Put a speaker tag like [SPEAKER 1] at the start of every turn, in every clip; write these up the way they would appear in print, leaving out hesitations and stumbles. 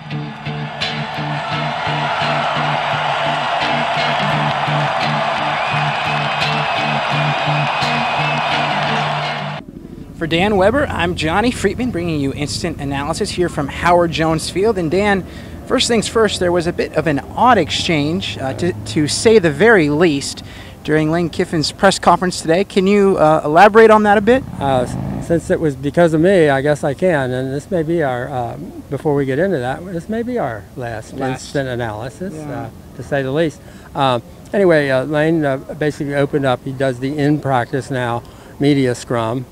[SPEAKER 1] For Dan Weber, I'm Johnie Freatman, bringing you instant analysis here from Howard Jones Field. And Dan, first things first, there was a bit of an odd exchange, to say the very least, during Lane Kiffin's press conference today. Can you elaborate on that a bit?
[SPEAKER 2] Since it was because of me, I guess I can. And this may be our, before we get into that, this may be our last instant analysis, to say the least. Anyway, Lane basically opened up. He does the in-practice now media scrum,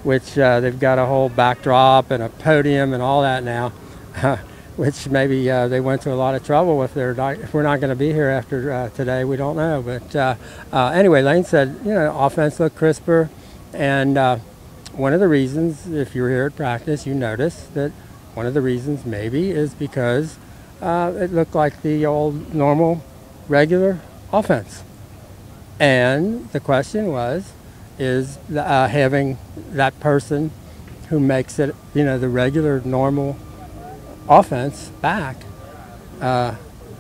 [SPEAKER 2] which they've got a whole backdrop and a podium and all that now, which maybe they went to a lot of trouble if we're not going to be here after today. We don't know. But anyway, Lane said, offense looked crisper. And one of the reasons, if you were here at practice, you noticed that one of the reasons maybe is because it looked like the old normal regular offense. And the question was, is having that person who makes it, the regular normal offense back,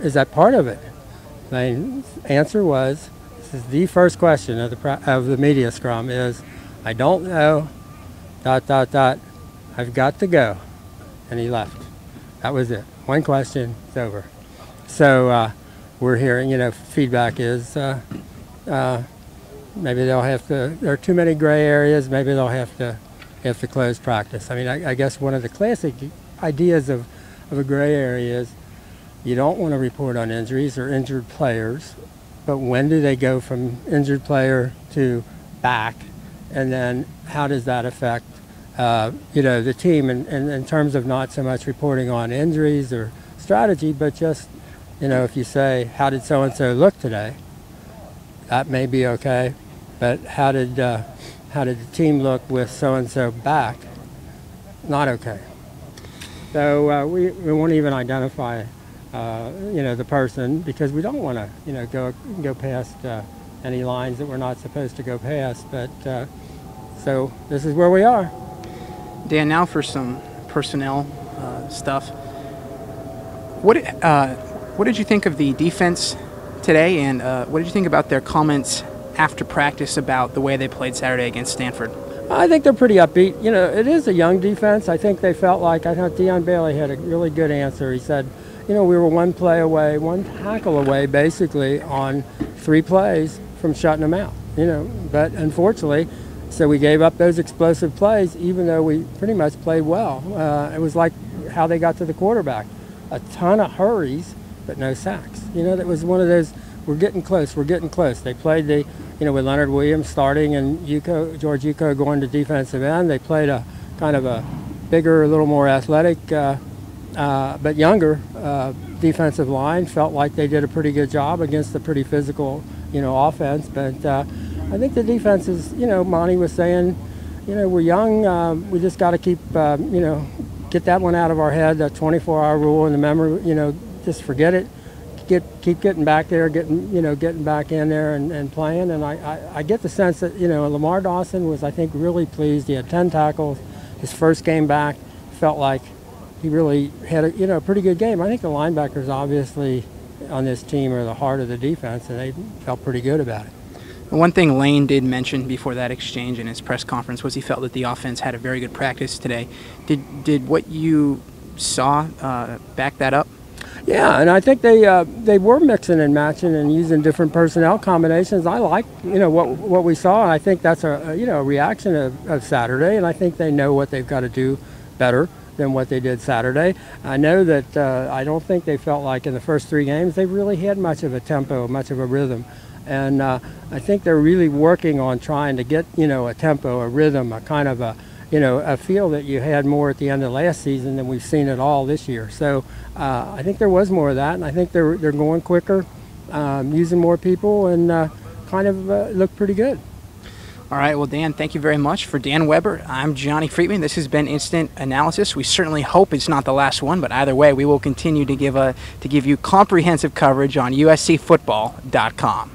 [SPEAKER 2] is that part of it? The answer was, this is the first question of the media scrum, is, I don't know, ... I've got to go. And he left. That was it. One question, it's over. So we're hearing, feedback is maybe they'll have to, there are too many gray areas, maybe they'll have to close practice. I mean, I guess one of the classic ideas of a gray area is you don't want to report on injuries or injured players, but when do they go from injured player to back? And then how does that affect, the team in terms of not so much reporting on injuries or strategy, but just, if you say, how did so-and-so look today? That may be okay, but how did the team look with so-and-so back? Not okay. So we won't even identify, the person, because we don't want to, go past any lines that we're not supposed to go past. But so this is where we are.
[SPEAKER 1] Dan, now for some personnel stuff. What did you think of the defense today, and what did you think about their comments after practice about the way they played Saturday against Stanford?
[SPEAKER 2] I think they're pretty upbeat. It is a young defense. I think they felt like, I thought Deion Bailey had a really good answer. He said, we were one play away, one tackle away, basically, on 3 plays from shutting them out. But unfortunately, so we gave up those explosive plays, even though we pretty much played well. It was like how they got to the quarterback. A ton of hurries, but no sacks. That was one of those, we're getting close. They played with Leonard Williams starting and George Yuko going to defensive end. They played a kind of a bigger, a little more athletic, but younger defensive line. Felt like they did a pretty good job against a pretty physical, offense. But I think the defense is, Monty was saying, we're young. We just got to keep, get that one out of our head, that 24-hour rule and the memory, just forget it. Keep getting back there, getting back in there and playing. And I get the sense that, Lamar Dawson was, I think, really pleased. He had 10 tackles. His first game back, felt like he really had a pretty good game. I think the linebackers obviously on this team are the heart of the defense, and they felt pretty good about it.
[SPEAKER 1] One thing Lane did mention before that exchange in his press conference was he felt that the offense had a very good practice today. Did what you saw back that up?
[SPEAKER 2] Yeah, and I think they were mixing and matching and using different personnel combinations. I like what we saw, and I think that's a reaction of Saturday, and I think they know what they've got to do better than what they did Saturday. I know that I don't think they felt like in the first 3 games they really had much of a tempo, much of a rhythm. And I think they're really working on trying to get, a tempo, a rhythm, a kind of a feel that you had more at the end of last season than we've seen at all this year. So I think there was more of that, and I think they're going quicker, using more people, and kind of look pretty good.
[SPEAKER 1] All right, well, Dan, thank you very much. For Dan Weber, I'm Johnie Freatman. This has been Instant Analysis. We certainly hope it's not the last one, but either way, we will continue to give you comprehensive coverage on USCFootball.com.